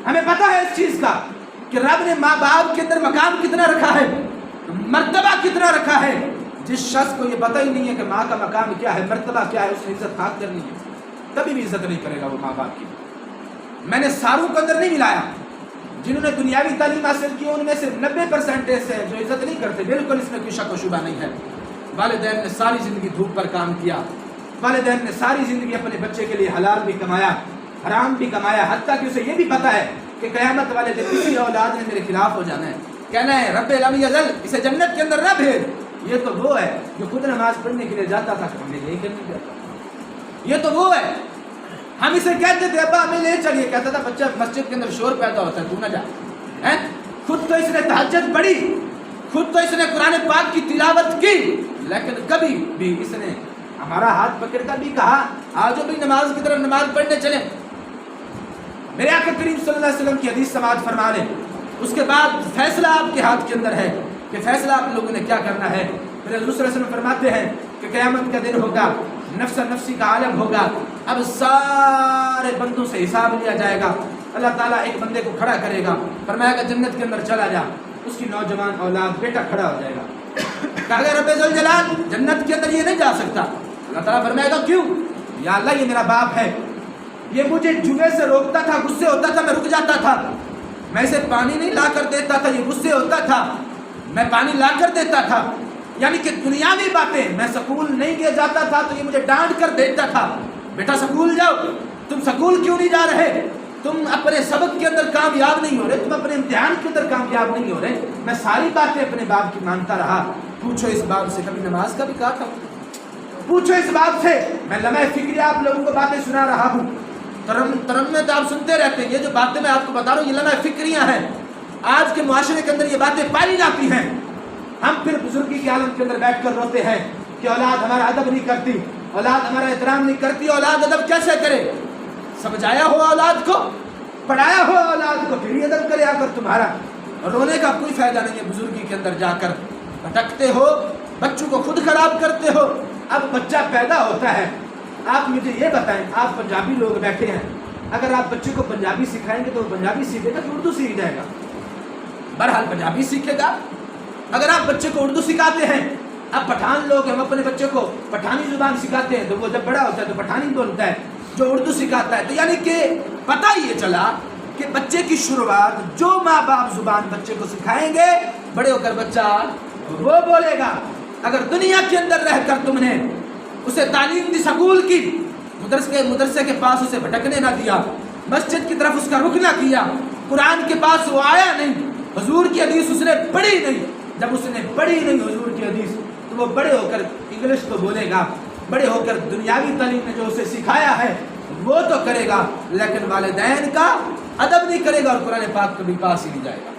ہمیں پتہ ہے اس چیز کا کہ رب نے ماں باپ کے اندر مقام کتنا رکھا ہے، مرتبہ کتنا رکھا ہے۔ جس شخص کو یہ پتہ ہی نہیں ہے کہ ماں کا مقام کیا ہے، مرتبہ کیا ہے، اس نے عزت خاک کرنی ہے، کبھی بھی عزت نہیں کرے گا وہ ماں باپ کی۔ میں نے ساروں کو اندر نہیں ملایا، جنہوں نے دنیاوی تعلیم حاصل کی ان میں سے 90% ایسے ہیں جو عزت نہیں کرتے، بالکل اس میں کوئی شک و شبہ نہیں ہے۔ والدین نے ساری زندگی دھوپ پر کام کیا، والدین نے ساری زندگی اپنے بچے کے لیے حلال بھی کمایا، حرام بھی کمایا، حتیٰ کہ اسے یہ بھی پتہ ہے کہ قیامت والے دن کسی اولاد نے میرے خلاف ہو جانا ہے، کہنا ہے رب لم یزل، اسے جنت کے اندر نہ بھیج۔ یہ تو وہ ہے جو خود نماز پڑھنے کے لیے جاتا تھا کہ ہمیں لے کے نہیں جاتا۔ یہ تو وہ ہے، ہم اسے کہتے تھے ابا ہمیں لے چلیے، کہتا تھا بچہ مسجد کے اندر شور پیدا ہوتا ہے تو نہ جا۔ خود تو اس نے تہجد پڑھی، خود تو اس نے قرآن پاک کی تلاوت کی، لیکن کبھی بھی اس نے ہمارا ہاتھ پکڑ کر بھی کہا آجو بھی نماز کی طرف نماز پڑھنے چلیں۔ میرے آقا کریم صلی اللہ علیہ وسلم کی حدیث سماعت فرما لیں، اس کے بعد فیصلہ آپ کے ہاتھ کے اندر ہے کہ فیصلہ آپ لوگوں نے کیا کرنا ہے۔ پھر حضور صلی اللہ علیہ وسلم فرماتے ہیں کہ قیامت کا دن ہوگا، نفس نفسی کا عالم ہوگا، اب سارے بندوں سے حساب لیا جائے گا۔ اللہ تعالیٰ ایک بندے کو کھڑا کرے گا، فرمائے گا جنت کے اندر چلا جا، اس کی نوجوان اولاد بیٹا کھڑا ہو جائے گا، کہا گیا رب ذوالجلال جنت کے اندر یہ نہیں جا سکتا۔ اللہ تعالیٰ فرمائے گا کیوں؟ یا اللہ یہ میرا باپ ہے، یہ مجھے جوئے سے روکتا تھا، غصے ہوتا تھا میں رک جاتا تھا، میں اسے پانی نہیں لا کر دیتا تھا، یہ غصے ہوتا تھا میں پانی لا کر دیتا تھا، یعنی کہ دنیاوی باتیں، میں سکول نہیں گیا جاتا تھا تو یہ مجھے ڈانٹ کر دیتا تھا، بیٹا سکول جاؤ، تم سکول کیوں نہیں جا رہے، تم اپنے سبق کے اندر کامیاب نہیں ہو رہے، تم اپنے امتحان کے اندر کامیاب نہیں ہو رہے، میں ساری باتیں اپنے باپ کی مانتا رہا۔ پوچھو اس باپ سے، کبھی نماز کا بھی کہا تھا؟ پوچھو اس باپ سے، میں لمحہ فکری آپ لوگوں کو باتیں سنا رہا ہوں، ترنمیں تو آپ سنتے رہتے ہیں، یہ جو باتیں میں آپ کو بتا رہا ہوں یہ لمحہ فکریاں ہیں، آج کے معاشرے کے اندر یہ باتیں پائی جاتی ہیں۔ ہم پھر بزرگی کے عالم کے اندر بیٹھ کر روتے ہیں کہ اولاد ہمارا ادب نہیں کرتی، اولاد ہمارا احترام نہیں کرتی، اولاد ادب کیسے کرے؟ سمجھایا ہوا اولاد کو، پڑھایا ہوا اولاد کو، پھر ادب کرے آ کر تمہارا۔ رونے کا کوئی فائدہ نہیں ہے، بزرگی کے اندر جا کر بھٹکتے ہو، بچوں کو خود خراب کرتے ہو۔ اب بچہ پیدا ہوتا ہے، آپ مجھے یہ بتائیں، آپ پنجابی لوگ بیٹھے ہیں، اگر آپ بچے کو پنجابی سکھائیں گے تو وہ پنجابی سیکھے گا کہ اردو سیکھ جائے گا؟ بہرحال پنجابی سیکھے گا۔ اگر آپ بچے کو اردو سکھاتے ہیں، اب پٹھان لوگ ہم اپنے بچے کو پٹھانی زبان سکھاتے ہیں تو وہ جب بڑا ہوتا ہے تو پٹھانی بولتا ہے، جو اردو سکھاتا ہے، تو یعنی کہ پتہ یہ چلا کہ بچے کی شروعات جو ماں باپ زبان بچے کو سکھائیں گے، بڑے ہو کر بچہ وہ بولے گا۔ اگر دنیا کے اندر رہ کر تم نے اسے تعلیم دی سکول کی، مدرسے کے پاس اسے بھٹکنے نہ دیا، مسجد کی طرف اس کا رخ نہ کیا، قرآن کے پاس وہ آیا نہیں، حضور کی حدیث اس نے پڑھی نہیں، جب اس نے پڑھی نہیں حضور کی حدیث تو وہ بڑے ہو کر انگلش تو بولے گا، بڑے ہو کر دنیاوی تعلیم نے جو اسے سکھایا ہے وہ تو کرے گا، لیکن والدین کا ادب نہیں کرے گا اور قرآن پاک کبھی پاس ہی نہیں جائے گا۔